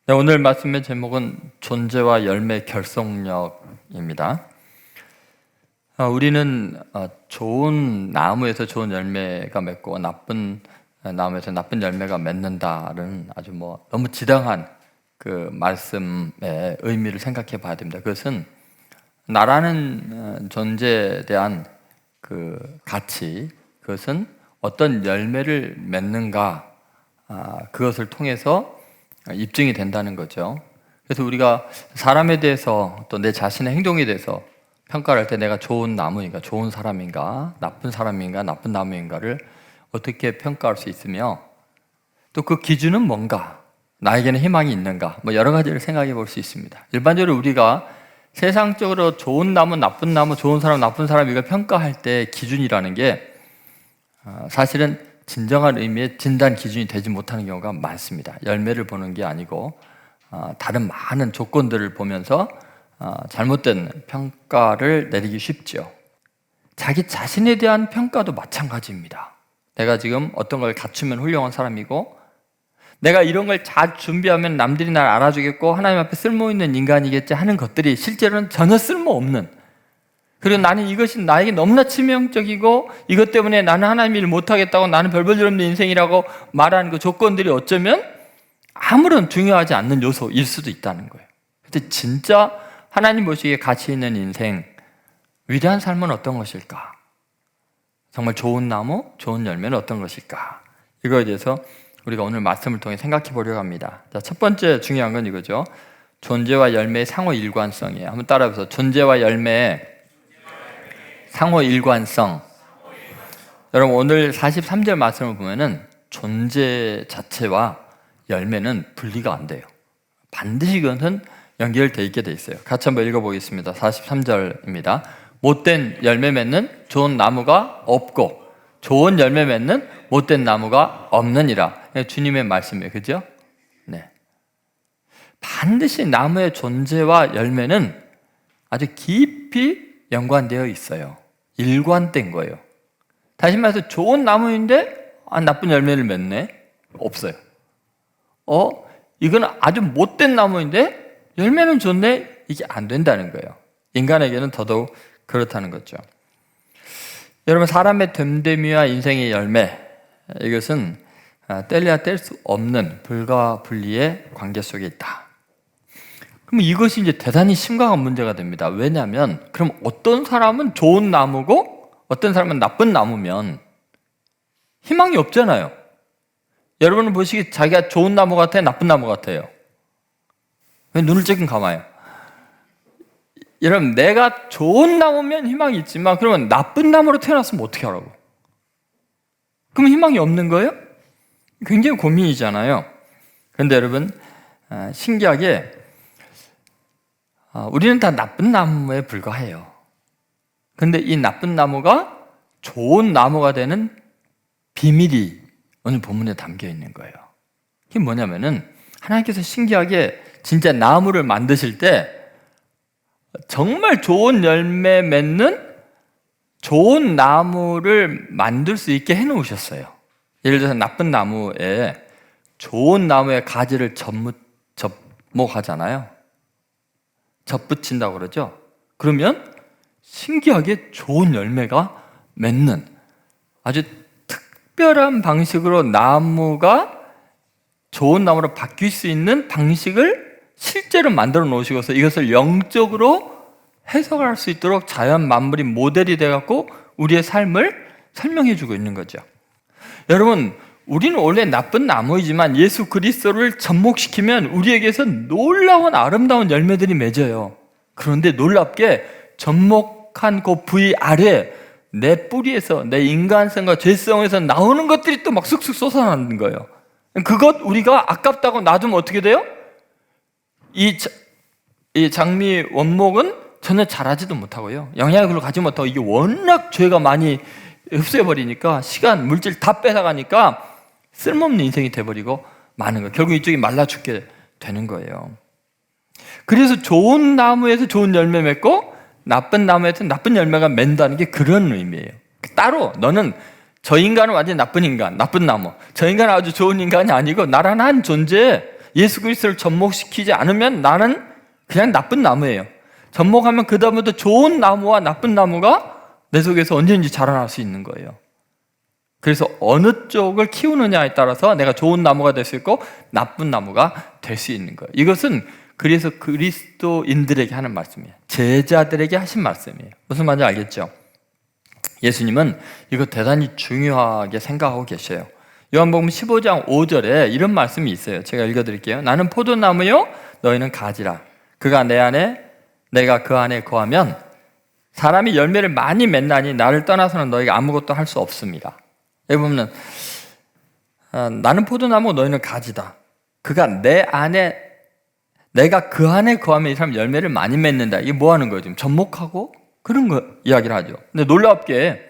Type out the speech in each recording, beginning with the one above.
네, 오늘 말씀의 제목은 존재와 열매 결속력입니다. 우리는 좋은 나무에서 좋은 열매가 맺고 나쁜 나무에서 나쁜 열매가 맺는다는 아주 너무 지당한 그 말씀의 의미를 생각해 봐야 됩니다. 그것은 나라는 존재에 대한 그 가치, 그것은 어떤 열매를 맺는가, 그것을 통해서 입증이 된다는 거죠. 그래서 우리가 사람에 대해서 또 내 자신의 행동에 대해서 평가를 할 때 내가 좋은 나무인가, 좋은 사람인가, 나쁜 사람인가, 나쁜 나무인가를 어떻게 평가할 수 있으며 또 그 기준은 뭔가, 나에게는 희망이 있는가, 여러 가지를 생각해 볼 수 있습니다. 일반적으로 우리가 세상적으로 좋은 나무, 나쁜 나무, 좋은 사람, 나쁜 사람 이걸 평가할 때 기준이라는 게 사실은 진정한 의미의 진단 기준이 되지 못하는 경우가 많습니다. 열매를 보는 게 아니고 다른 많은 조건들을 보면서 잘못된 평가를 내리기 쉽죠. 자기 자신에 대한 평가도 마찬가지입니다. 내가 지금 어떤 걸 갖추면 훌륭한 사람이고, 내가 이런 걸 잘 준비하면 남들이 날 알아주겠고 하나님 앞에 쓸모있는 인간이겠지 하는 것들이 실제로는 전혀 쓸모없는, 그리고 나는 이것이 나에게 너무나 치명적이고 이것 때문에 나는 하나님 일을 못하겠다고, 나는 별볼일 없는 인생이라고 말하는 그 조건들이 어쩌면 아무런 중요하지 않는 요소일 수도 있다는 거예요. 근데 진짜 하나님 보시기에 가치 있는 인생, 위대한 삶은 어떤 것일까? 정말 좋은 나무, 좋은 열매는 어떤 것일까? 이거에 대해서 우리가 오늘 말씀을 통해 생각해 보려고 합니다. 자, 첫 번째 중요한 건 이거죠. 존재와 열매의 상호 일관성이에요. 한번 따라해보세요. 존재와 열매의 상호 일관성. 여러분, 오늘 43절 말씀을 보면은 존재 자체와 열매는 분리가 안 돼요. 반드시 그것은 연결되어 있게 돼 있어요. 같이 한번 읽어보겠습니다. 43절입니다. 못된 열매 맺는 좋은 나무가 없고 좋은 열매 맺는 못된 나무가 없느니라. 주님의 말씀이에요. 그죠? 네. 반드시 나무의 존재와 열매는 아주 깊이 연관되어 있어요. 일관된 거예요. 다시 말해서 좋은 나무인데 나쁜 열매를 맺네? 없어요. 이건 아주 못된 나무인데 열매는 좋네? 이게 안 된다는 거예요. 인간에게는 더더욱 그렇다는 거죠. 여러분, 사람의 됨됨이와 인생의 열매, 이것은 뗄래야 뗄 수 없는 불가분리의 관계 속에 있다. 그럼 이것이 이제 대단히 심각한 문제가 됩니다. 왜냐하면 그럼 어떤 사람은 좋은 나무고 어떤 사람은 나쁜 나무면 희망이 없잖아요. 여러분은 보시기 자기가 좋은 나무 같아요, 나쁜 나무 같아요? 왜 눈을 찔끔 감아요? 여러분, 내가 좋은 나무면 희망이 있지만 그러면 나쁜 나무로 태어났으면 어떻게 하라고? 그럼 희망이 없는 거예요? 굉장히 고민이잖아요. 그런데 여러분, 신기하게 우리는 다 나쁜 나무에 불과해요. 그런데 이 나쁜 나무가 좋은 나무가 되는 비밀이 오늘 본문에 담겨 있는 거예요. 그게 뭐냐면은 하나님께서 신기하게 진짜 나무를 만드실 때 정말 좋은 열매 맺는 좋은 나무를 만들 수 있게 해놓으셨어요. 예를 들어서 나쁜 나무에 좋은 나무의 가지를 접목하잖아요. 접붙인다고 그러죠. 그러면 신기하게 좋은 열매가 맺는 아주 특별한 방식으로 나무가 좋은 나무로 바뀔 수 있는 방식을 실제로 만들어 놓으시고서 이것을 영적으로 해석할 수 있도록 자연 만물이 모델이 되어갖고 우리의 삶을 설명해 주고 있는 거죠. 여러분, 우리는 원래 나쁜 나무이지만 예수 그리스도를 접목시키면 우리에게서 놀라운 아름다운 열매들이 맺어요. 그런데 놀랍게 접목한 그 부위 아래 내 뿌리에서, 내 인간성과 죄성에서 나오는 것들이 또 막 쑥쑥 솟아나는 거예요. 그것 우리가 아깝다고 놔두면 어떻게 돼요? 이 장미 원목은 전혀 자라지도 못하고요, 영양을 가지 못하고, 이게 워낙 죄가 많이 흡수해버리니까 시간, 물질 다 뺏어가니까 쓸모없는 인생이 돼버리고 마는 거예요. 결국 이쪽이 말라 죽게 되는 거예요. 그래서 좋은 나무에서 좋은 열매 맺고 나쁜 나무에서 나쁜 열매가 맺는다는 게 그런 의미예요. 따로 너는 저 인간은 완전히 나쁜 인간, 나쁜 나무, 저 인간은 아주 좋은 인간이 아니고 나라는 한 존재에 예수 그리스도를 접목시키지 않으면 나는 그냥 나쁜 나무예요. 접목하면 그 다음부터 좋은 나무와 나쁜 나무가 내 속에서 언제든지 자라날 수 있는 거예요. 그래서 어느 쪽을 키우느냐에 따라서 내가 좋은 나무가 될 수 있고 나쁜 나무가 될 수 있는 거예요. 이것은 그래서 그리스도인들에게 하는 말씀이에요. 제자들에게 하신 말씀이에요. 무슨 말인지 알겠죠? 예수님은 이거 대단히 중요하게 생각하고 계셔요. 요한복음 15장 5절에 이런 말씀이 있어요. 제가 읽어드릴게요. 나는 포도나무요 너희는 가지라. 그가 내 안에 내가 그 안에 거하면 사람이 열매를 많이 맺나니 나를 떠나서는 너희가 아무것도 할 수 없습니다. 여기 보면 나는 포도나무 너희는 가지다. 그가 내 안에 내가 그 안에 거하면 이 사람 열매를 많이 맺는다. 이게 뭐 하는 거예요? 지금 접목하고 그런 거 이야기를 하죠. 근데 놀랍게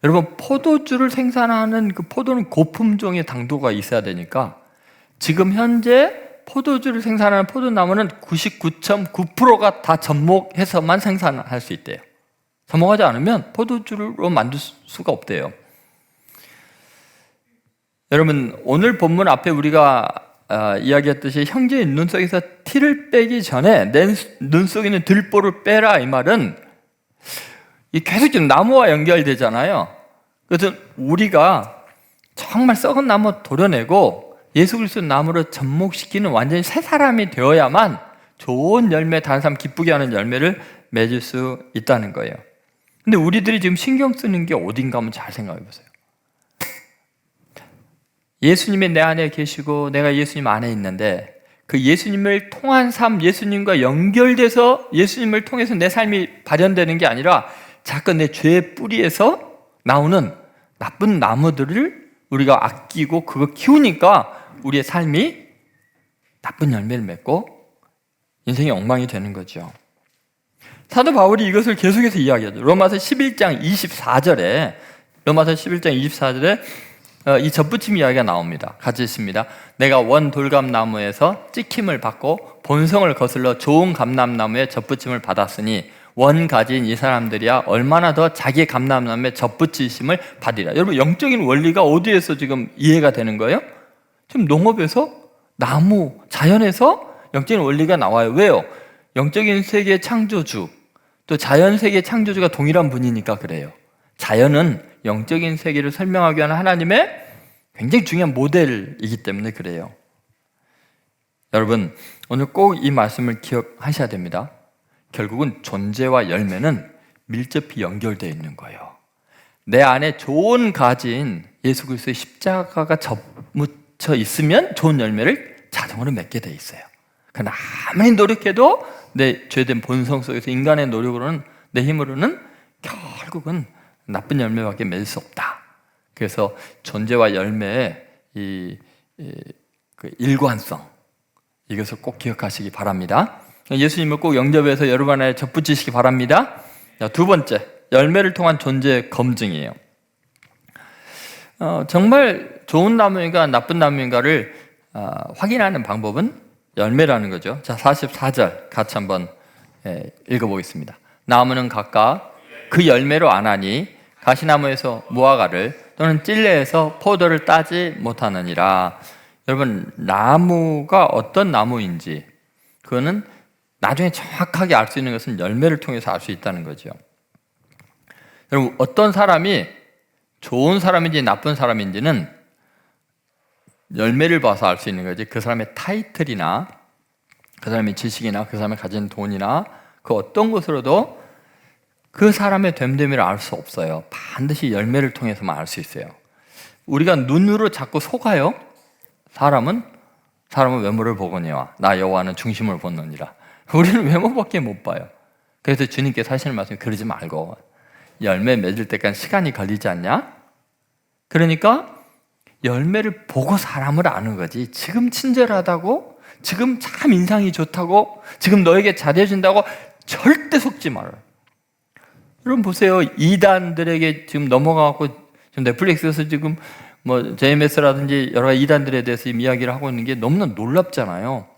여러분 포도주를 생산하는 그 포도는 고품종의 당도가 있어야 되니까 지금 현재 포도주를 생산하는 포도나무는 99.9%가 다 접목해서만 생산할 수 있대요. 접목하지 않으면 포도주로 만들 수가 없대요. 여러분 오늘 본문 앞에 우리가 이야기했듯이 형제의 눈 속에서 티를 빼기 전에 내 눈 속에 있는 들보를 빼라 이 말은 계속 지금 나무와 연결되잖아요. 그래서 우리가 정말 썩은 나무 도려내고 예수 그리스도 나무로 접목시키는 완전히 새 사람이 되어야만 좋은 열매, 다른 사람 기쁘게 하는 열매를 맺을 수 있다는 거예요. 근데 우리들이 지금 신경 쓰는 게 어딘가 한번 잘 생각해 보세요. 예수님이 내 안에 계시고 내가 예수님 안에 있는데 그 예수님을 통한 삶, 예수님과 연결돼서 예수님을 통해서 내 삶이 발현되는 게 아니라 자꾸 내 죄의 뿌리에서 나오는 나쁜 나무들을 우리가 아끼고 그거 키우니까 우리의 삶이 나쁜 열매를 맺고 인생이 엉망이 되는 거죠. 사도 바울이 이것을 계속해서 이야기하죠. 로마서 11장 24절에 이 접붙임 이야기가 나옵니다. 같이 있습니다. 내가 원 돌감나무에서 찍힘을 받고 본성을 거슬러 좋은 감람나무에 접붙임을 받았으니 원 가진 이 사람들이야 얼마나 더 자기 감람나무에 접붙이심을 받으리라. 여러분 영적인 원리가 어디에서 지금 이해가 되는 거예요? 지금 농업에서 나무, 자연에서 영적인 원리가 나와요. 왜요? 영적인 세계 창조주 또 자연 세계 창조주가 동일한 분이니까 그래요. 자연은 영적인 세계를 설명하기 위한 하나님의 굉장히 중요한 모델이기 때문에 그래요. 여러분 오늘 꼭 이 말씀을 기억하셔야 됩니다. 결국은 존재와 열매는 밀접히 연결되어 있는 거예요. 내 안에 좋은 가진 예수 그리스도의 십자가가 접묻혀 있으면 좋은 열매를 자동으로 맺게 돼 있어요. 그러나 아무리 노력해도 내 죄된 본성 속에서 인간의 노력으로는 내 힘으로는 결국은 나쁜 열매밖에 맺을 수 없다. 그래서 존재와 열매의 그 일관성 이것을 꼭 기억하시기 바랍니다. 예수님을 꼭 영접해서 여러분 안에 접붙이시기 바랍니다. 두 번째, 열매를 통한 존재 검증이에요. 정말 좋은 나무인가 나쁜 나무인가를 확인하는 방법은 열매라는 거죠. 자, 44절 같이 한번 읽어보겠습니다. 나무는 각각 그 열매로 아나니 가시나무에서 무화과를 또는 찔레에서 포도를 따지 못하느니라. 여러분 나무가 어떤 나무인지 그거는 나중에 정확하게 알 수 있는 것은 열매를 통해서 알 수 있다는 거죠. 여러분 어떤 사람이 좋은 사람인지 나쁜 사람인지는 열매를 봐서 알 수 있는 거지 그 사람의 타이틀이나 그 사람의 지식이나 그 사람이 가진 돈이나 그 어떤 것으로도 그 사람의 됨됨이를 알 수 없어요. 반드시 열매를 통해서만 알 수 있어요. 우리가 눈으로 자꾸 속아요. 사람은 외모를 보거니와 나 여호와는 중심을 보느니라. 우리는 외모밖에 못 봐요. 그래서 주님께서 하시는 말씀이 그러지 말고 열매 맺을 때까지 시간이 걸리지 않냐? 그러니까 열매를 보고 사람을 아는 거지 지금 친절하다고 지금 참 인상이 좋다고 지금 너에게 잘해준다고 절대 속지 말아요. 여러분 보세요. 이단들에게 지금 넘어가고 지금 넷플릭스에서 지금 뭐 JMS라든지 여러 가지 이단들에 대해서 지금 이야기를 하고 있는 게 너무나 놀랍잖아요.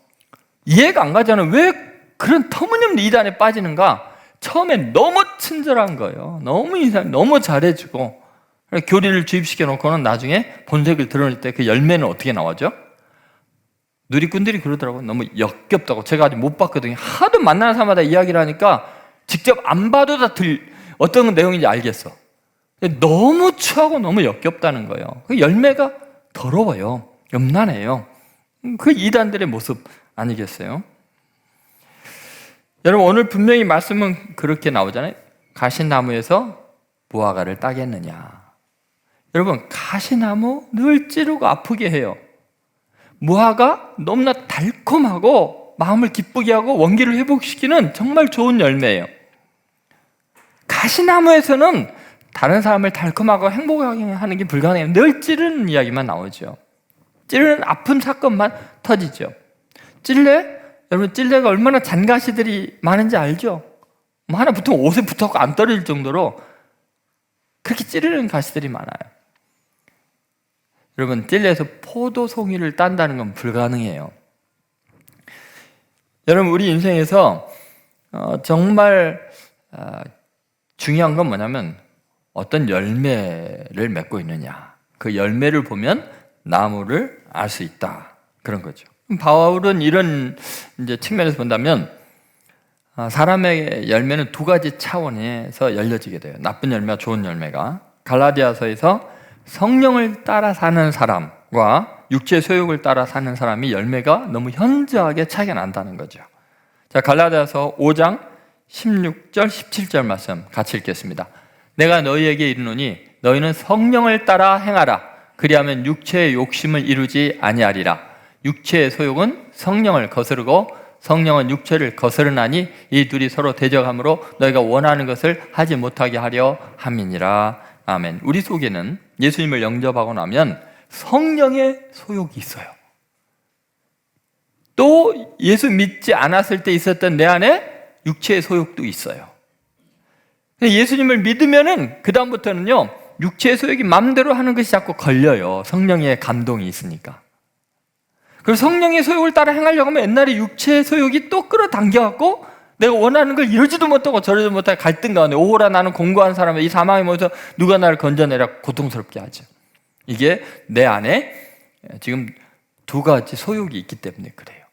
이해가 안 가잖아요. 왜 그런 터무니없는 이단에 빠지는가? 처음에 너무 친절한 거예요. 너무 인상, 너무 잘해주고 교리를 주입시켜 놓고는 나중에 본색을 드러낼 때 그 열매는 어떻게 나오죠? 누리꾼들이 그러더라고요. 너무 역겹다고. 제가 아직 못 봤거든요. 하도 만나는 사람마다 이야기를 하니까 직접 안 봐도 다 어떤 내용인지 알겠어. 너무 추하고 너무 역겹다는 거예요. 그 열매가 더러워요. 음란해요. 그 이단들의 모습 아니겠어요? 여러분, 오늘 분명히 말씀은 그렇게 나오잖아요. 가시나무에서 무화과를 따겠느냐. 여러분, 가시나무 늘 찌르고 아프게 해요. 무화과 너무나 달콤하고 마음을 기쁘게 하고 원기를 회복시키는 정말 좋은 열매예요. 가시나무에서는 다른 사람을 달콤하고 행복하게 하는 게 불가능해요. 늘 찌르는 이야기만 나오죠. 찌르는 아픈 사건만 터지죠. 찔레? 여러분, 찔레가 얼마나 잔가시들이 많은지 알죠? 뭐 하나 붙으면 옷에 붙어서 안 떨어질 정도로 그렇게 찌르는 가시들이 많아요. 여러분, 찔레에서 포도송이를 딴다는 건 불가능해요. 여러분, 우리 인생에서 정말 중요한 건 뭐냐면 어떤 열매를 맺고 있느냐. 그 열매를 보면 나무를 알 수 있다. 그런 거죠. 바울은 이런 이제 측면에서 본다면 사람의 열매는 두 가지 차원에서 열려지게 돼요. 나쁜 열매와 좋은 열매가. 갈라디아서에서 성령을 따라 사는 사람과 육체의 소욕을 따라 사는 사람이 열매가 너무 현저하게 차이가 난다는 거죠. 자, 갈라디아서 5장 16절 17절 말씀 같이 읽겠습니다. 내가 너희에게 이르노니 너희는 성령을 따라 행하라. 그리하면 육체의 욕심을 이루지 아니하리라. 육체의 소욕은 성령을 거스르고 성령은 육체를 거스르나니 이 둘이 서로 대적함으로 너희가 원하는 것을 하지 못하게 하려 함이니라. 아멘. 우리 속에는 예수님을 영접하고 나면 성령의 소욕이 있어요. 또 예수 믿지 않았을 때 있었던 내 안에 육체의 소욕도 있어요. 예수님을 믿으면은 그 다음부터는요, 육체의 소욕이 마음대로 하는 것이 자꾸 걸려요. 성령의 감동이 있으니까. 그래서 성령의 소욕을 따라 행하려고 하면 옛날에 육체의 소욕이 또 끌어당겨갖고 내가 원하는 걸 이러지도 못하고 저러지도 못하고 갈등 가운데 오호라 나는 공고한 사람이 이 사망에 모여서 누가 나를 건져내라 고통스럽게 하죠. 이게 내 안에 지금 두 가지 소욕이 있기 때문에 그래요.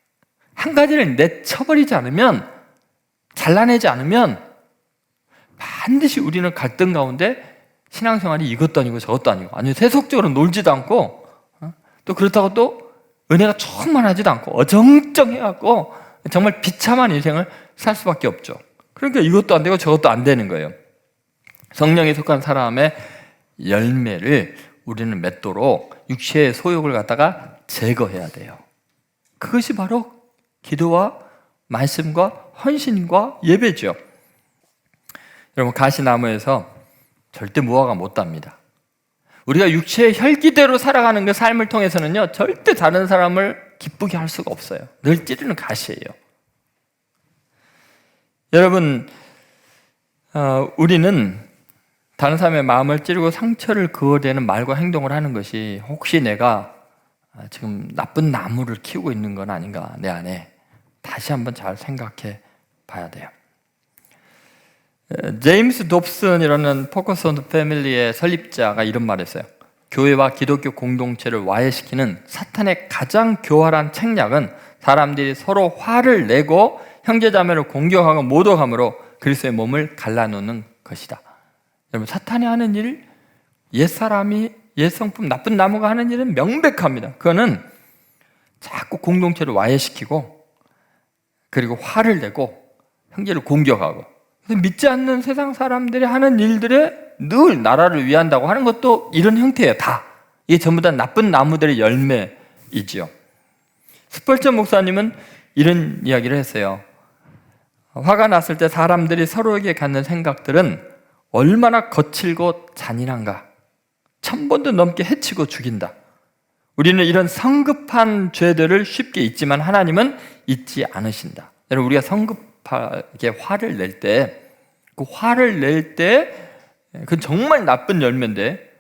한 가지를 내쳐버리지 않으면, 잘라내지 않으면 반드시 우리는 갈등 가운데 신앙생활이 이것도 아니고 저것도 아니고, 아니 세속적으로 놀지도 않고 또 그렇다고 또 은혜가 충만하지도 않고 어정쩡해갖고 정말 비참한 인생을 살 수밖에 없죠. 그러니까 이것도 안 되고 저것도 안 되는 거예요. 성령에 속한 사람의 열매를 우리는 맺도록 육체의 소욕을 갖다가 제거해야 돼요. 그것이 바로 기도와 말씀과 헌신과 예배죠. 여러분, 가시나무에서 절대 무화과 못 답니다. 우리가 육체의 혈기대로 살아가는 그 삶을 통해서는요, 절대 다른 사람을 기쁘게 할 수가 없어요. 늘 찌르는 가시예요. 여러분, 우리는 다른 사람의 마음을 찌르고 상처를 그어대는 말과 행동을 하는 것이 혹시 내가 지금 나쁜 나무를 키우고 있는 건 아닌가, 내 안에 다시 한번 잘 생각해 봐야 돼요. 제임스 dobson이라는 포커스 온 패밀리의 설립자가 이런 말을 했어요. 교회와 기독교 공동체를 와해시키는 사탄의 가장 교활한 책략은 사람들이 서로 화를 내고 형제자매를 공격하고 모독함으로 그리스도의 몸을 갈라놓는 것이다. 여러분, 사탄이 하는 일, 옛사람이, 옛성품, 나쁜 나무가 하는 일은 명백합니다. 그거는 자꾸 공동체를 와해시키고 그리고 화를 내고 형제를 공격하고, 그래서 믿지 않는 세상 사람들이 하는 일들에 늘 나라를 위한다고 하는 것도 이런 형태예요. 다 이게 전부 다 나쁜 나무들의 열매이지요. 스펄전 목사님은 이런 이야기를 했어요. 화가 났을 때 사람들이 서로에게 갖는 생각들은 얼마나 거칠고 잔인한가. 1000번도 넘게 해치고 죽인다. 우리는 이런 성급한 죄들을 쉽게 잊지만 하나님은 잊지 않으신다. 여러분, 우리가 성급하게 화를 낼 때, 그 화를 낼 때 그건 정말 나쁜 열매인데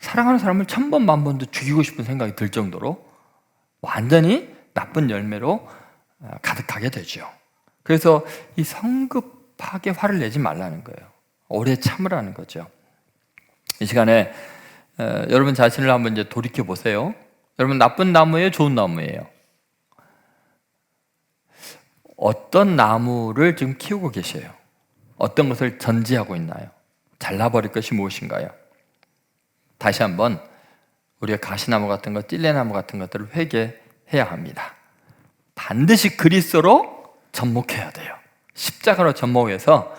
사랑하는 사람을 1000번 만번도 죽이고 싶은 생각이 들 정도로 완전히 나쁜 열매로 가득하게 되죠. 그래서 이 성급하게 화를 내지 말라는 거예요. 오래 참으라는 거죠. 이 시간에 여러분 자신을 한번 이제 돌이켜 보세요. 여러분, 나쁜 나무예요? 좋은 나무예요? 어떤 나무를 지금 키우고 계세요? 어떤 것을 전지하고 있나요? 잘라버릴 것이 무엇인가요? 다시 한번 우리가 가시나무 같은 것, 찔레나무 같은 것들을 회개해야 합니다. 반드시 그리스도로 접목해야 돼요. 십자가로 접목해서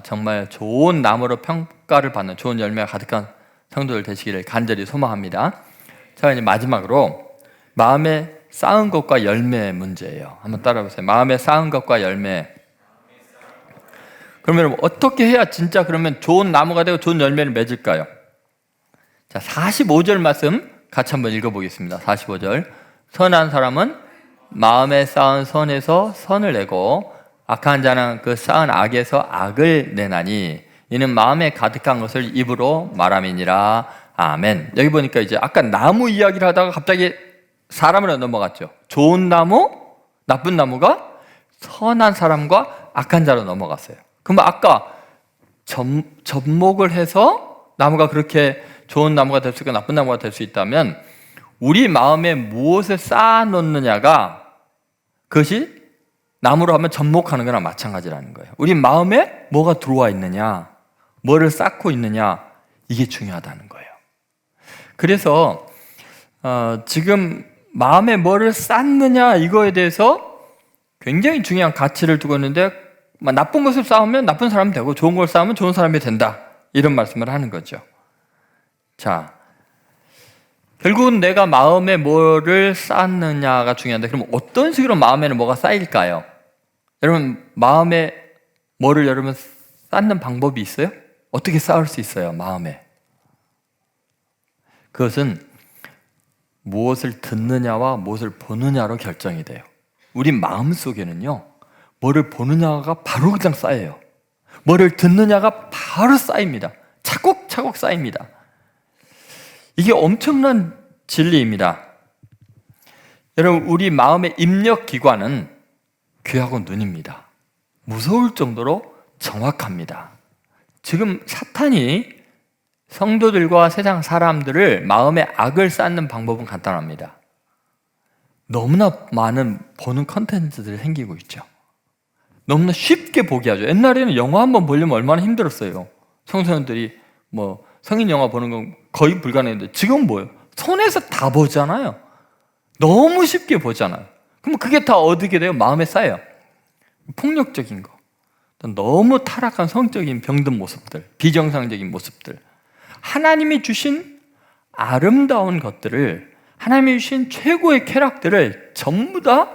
정말 좋은 나무로 평가를 받는 좋은 열매가 가득한 성도들 되시기를 간절히 소망합니다. 자, 이제 마지막으로 마음에 쌓은 것과 열매의 문제예요. 한번 따라해보세요. 마음에 쌓은 것과 열매. 그러면 어떻게 해야 진짜 그러면 좋은 나무가 되고 좋은 열매를 맺을까요? 자, 45절 말씀 같이 한번 읽어보겠습니다. 45절. 선한 사람은 마음에 쌓은 선에서 선을 내고 악한 자는 그 쌓은 악에서 악을 내나니 이는 마음에 가득한 것을 입으로 말함이니라. 아멘. 여기 보니까 이제 아까 나무 이야기를 하다가 갑자기 사람으로 넘어갔죠. 좋은 나무, 나쁜 나무가 선한 사람과 악한 자로 넘어갔어요. 그럼 아까 접목을 해서 나무가 그렇게 좋은 나무가 될 수 있고 나쁜 나무가 될 수 있다면 우리 마음에 무엇을 쌓아놓느냐가 그것이 나무로 하면 접목하는 거랑 마찬가지라는 거예요. 우리 마음에 뭐가 들어와 있느냐, 뭐를 쌓고 있느냐, 이게 중요하다는 거예요. 그래서 지금 마음에 뭐를 쌓느냐 이거에 대해서 굉장히 중요한 가치를 두고 있는데 나쁜 것을 쌓으면 나쁜 사람이 되고 좋은 걸 쌓으면 좋은 사람이 된다, 이런 말씀을 하는 거죠. 자, 결국은 내가 마음에 뭐를 쌓느냐가 중요한데 그럼 어떤 식으로 마음에는 뭐가 쌓일까요? 여러분, 마음에 뭐를 여러분 쌓는 방법이 있어요? 어떻게 쌓을 수 있어요? 마음에. 그것은 무엇을 듣느냐와 무엇을 보느냐로 결정이 돼요. 우리 마음속에는요, 뭐를 보느냐가 바로 그냥 쌓여요. 뭐를 듣느냐가 바로 쌓입니다. 차곡차곡 쌓입니다. 이게 엄청난 진리입니다. 여러분, 우리 마음의 입력기관은 귀하고 눈입니다. 무서울 정도로 정확합니다. 지금 사탄이 성도들과 세상 사람들을 마음에 악을 쌓는 방법은 간단합니다. 너무나 많은 보는 컨텐츠들이 생기고 있죠. 너무나 쉽게 보게 하죠. 옛날에는 영화 한번 보려면 얼마나 힘들었어요. 청소년들이 성인 영화 보는 건 거의 불가능했는데 지금 뭐예요? 손에서 다 보잖아요. 너무 쉽게 보잖아요. 그럼 그게 다 어떻게 돼요? 마음에 쌓여요. 폭력적인 거, 너무 타락한 성적인 병든 모습들, 비정상적인 모습들, 하나님이 주신 아름다운 것들을, 하나님이 주신 최고의 쾌락들을 전부 다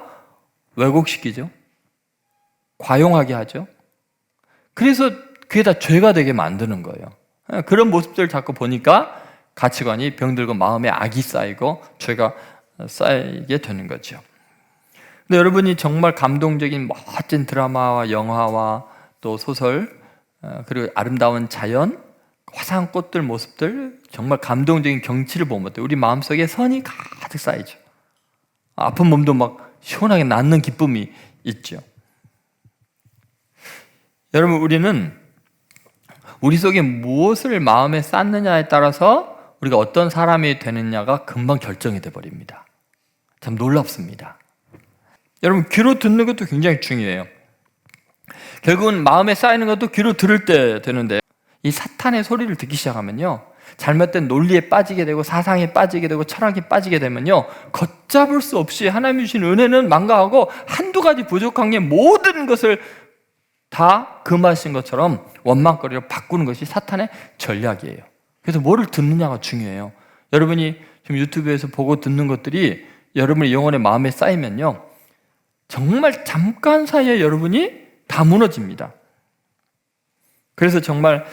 왜곡시키죠. 과용하게 하죠. 그래서 그게 다 죄가 되게 만드는 거예요. 그런 모습들을 자꾸 보니까 가치관이 병들고 마음에 악이 쌓이고 죄가 쌓이게 되는 거죠. 근데 여러분이 정말 감동적인 멋진 드라마와 영화와 또 소설, 그리고 아름다운 자연, 화사한 꽃들 모습들, 정말 감동적인 경치를 보면 우리 마음속에 선이 가득 쌓이죠. 아픈 몸도 막 시원하게 낫는 기쁨이 있죠. 여러분, 우리는 우리 속에 무엇을 마음에 쌓느냐에 따라서 우리가 어떤 사람이 되느냐가 금방 결정이 돼버립니다. 참 놀랍습니다. 여러분, 귀로 듣는 것도 굉장히 중요해요. 결국은 마음에 쌓이는 것도 귀로 들을 때 되는데, 이 사탄의 소리를 듣기 시작하면요, 잘못된 논리에 빠지게 되고 사상에 빠지게 되고 철학에 빠지게 되면요, 걷잡을 수 없이 하나님이 주신 은혜는 망가하고 한두 가지 부족한 게 모든 것을 다 금하신 것처럼 원망거리로 바꾸는 것이 사탄의 전략이에요. 그래서 뭐를 듣느냐가 중요해요. 여러분이 지금 유튜브에서 보고 듣는 것들이 여러분의 영혼의 마음에 쌓이면요, 정말 잠깐 사이에 여러분이 다 무너집니다. 그래서 정말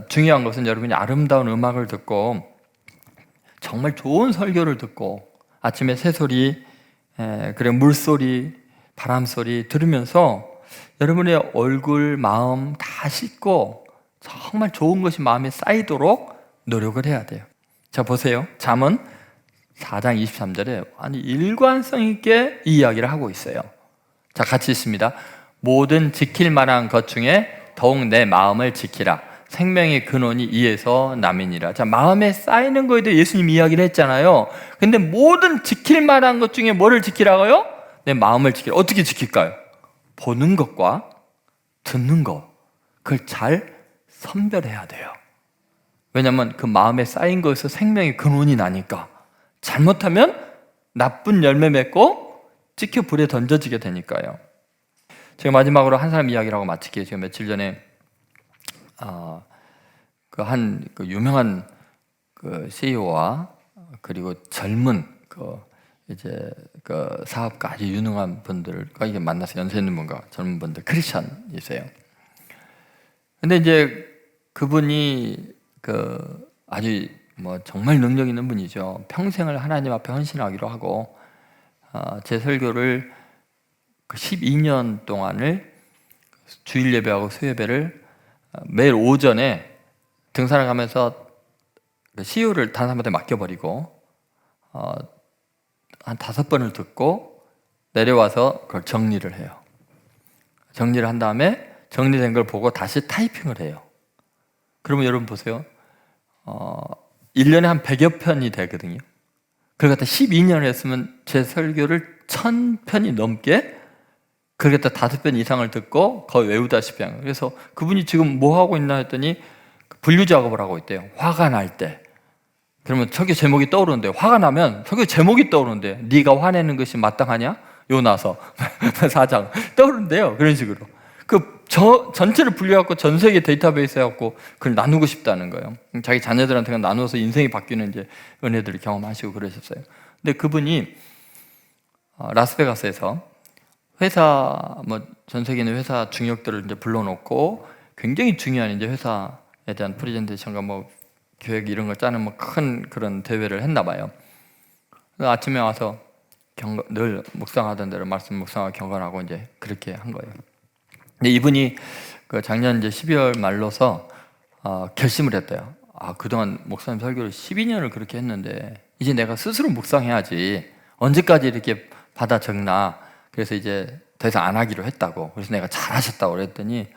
중요한 것은 여러분이 아름다운 음악을 듣고 정말 좋은 설교를 듣고 아침에 새소리, 그리고 물소리, 바람소리 들으면서 여러분의 얼굴, 마음 다 씻고 정말 좋은 것이 마음에 쌓이도록 노력을 해야 돼요. 자, 보세요. 잠언 4장 23절에 아니 일관성 있게 이 이야기를 하고 있어요. 자, 같이 읽습니다. 모든 지킬 만한 것 중에 더욱 내 마음을 지키라. 생명의 근원이 이에서 남이니라. 자, 마음에 쌓이는 거에 대해 예수님 이야기를 했잖아요. 근데 모든 지킬 만한 것 중에 뭐를 지키라고요? 내 마음을 지키라. 어떻게 지킬까요? 보는 것과 듣는 것, 그걸 잘 선별해야 돼요. 왜냐하면 그 마음에 쌓인 것에서 생명의 근원이 나니까. 잘못하면 나쁜 열매 맺고 찍혀 불에 던져지게 되니까요. 제가 마지막으로 한 사람 이야기를 하고 마칠게요. 제가 며칠 전에 그 유명한 그 CEO와 그리고 젊은 이제 사업가 아주 유능한 분들과 이게 만나서 연세 있는 분과 젊은 분들 크리스천이세요. 근데 이제 그분이 아주 정말 능력 있는 분이죠. 평생을 하나님 앞에 헌신하기로 하고 제 설교를 12년 동안을 주일 예배하고 수예배를 매일 오전에 등산을 가면서 CEO를 단 한 번에 맡겨버리고 한 5번을 듣고 내려와서 그걸 정리를 해요. 정리를 한 다음에 정리된 걸 보고 다시 타이핑을 해요. 그러면 여러분 보세요. 1년에 한 100여 편이 되거든요. 그걸 갖다 12년을 했으면 제 설교를 1000편이 넘게 그걸 갖다 5편 이상을 듣고 거의 외우다시피 한 거예요. 그래서 그분이 지금 뭐 하고 있나 했더니 분류 작업을 하고 있대요. 화가 날 때. 그러면 설교 제목이 떠오르는데, 화가 나면 설교 제목이 떠오르는데, 네가 화내는 것이 마땅하냐? 요나서 4장 떠오르는데요. 그런 식으로 전체를 분류해갖고 전 세계 데이터베이스 해갖고 그걸 나누고 싶다는 거예요. 자기 자녀들한테 나눠서 인생이 바뀌는 이제 은혜들을 경험하시고 그러셨어요. 근데 그분이 라스베가스에서 회사 전 세계 있는 회사 중역들을 이제 불러놓고 굉장히 중요한 이제 회사에 대한 프레젠테이션과 계획 이런 걸 짜는 큰 그런 대회를 했나 봐요. 아침에 와서 늘 묵상하던 대로 말씀 묵상하고 경건하고 이제 그렇게 한 거예요. 근데 이분이 작년 이제 12월 말로서 결심을 했대요. 그동안 목사님 설교를 12년을 그렇게 했는데 이제 내가 스스로 묵상해야지. 언제까지 이렇게 받아 적나. 그래서 이제 더 이상 안 하기로 했다고. 그래서 내가 잘하셨다고 그랬더니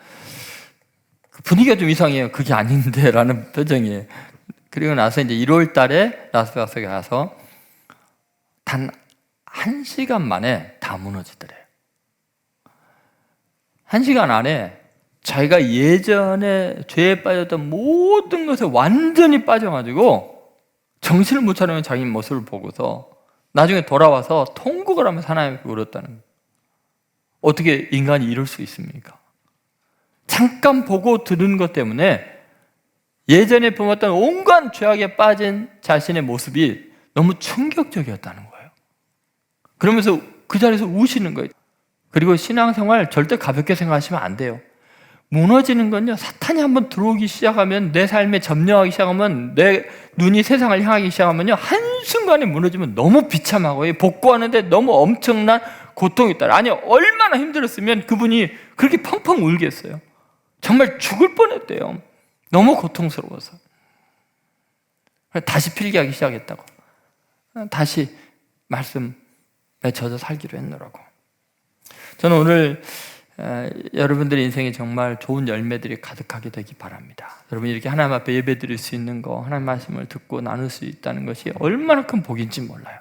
분위기가 좀 이상해요. 그게 아닌데 라는 표정이에요. 그리고 나서 이제 1월 달에 라스베가스에 가서 단 1시간 만에 다 무너지더래요. 1시간 안에 자기가 예전에 죄에 빠졌던 모든 것에 완전히 빠져가지고 정신을 못 차리는 자기 모습을 보고서 나중에 돌아와서 통곡을 하면서 하나님께 울었다는 거예요. 어떻게 인간이 이럴 수 있습니까? 잠깐 보고 들은 것 때문에 예전에 품었던 온갖 죄악에 빠진 자신의 모습이 너무 충격적이었다는 거예요. 그러면서 그 자리에서 우시는 거예요. 그리고 신앙생활 절대 가볍게 생각하시면 안 돼요. 무너지는 건요, 사탄이 한번 들어오기 시작하면, 내 삶에 점령하기 시작하면, 내 눈이 세상을 향하기 시작하면요, 한순간에 무너지면 너무 비참하고 복구하는데 너무 엄청난 고통이 있다. 아니, 얼마나 힘들었으면 그분이 그렇게 펑펑 울겠어요. 정말 죽을 뻔했대요. 너무 고통스러워서. 다시 필기하기 시작했다고. 다시 말씀에 젖어 살기로 했노라고. 저는 오늘 여러분들의 인생에 정말 좋은 열매들이 가득하게 되기 바랍니다. 여러분 이렇게 하나님 앞에 예배 드릴 수 있는 거, 하나님 말씀을 듣고 나눌 수 있다는 것이 얼마나 큰 복인지 몰라요.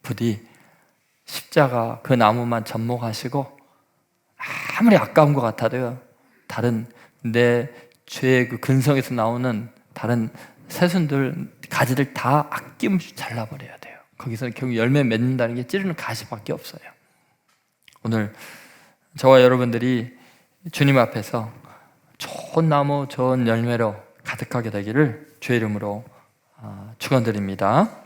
부디 십자가 그 나무만 접목하시고 아무리 아까운 것 같아도요, 다른 내 죄의 그 근성에서 나오는 다른 새순들, 가지들 다 아낌없이 잘라버려야 돼요. 거기서 결국 열매 맺는다는 게 찌르는 가시밖에 없어요. 오늘 저와 여러분들이 주님 앞에서 좋은 나무, 좋은 열매로 가득하게 되기를 주의 이름으로 축원드립니다.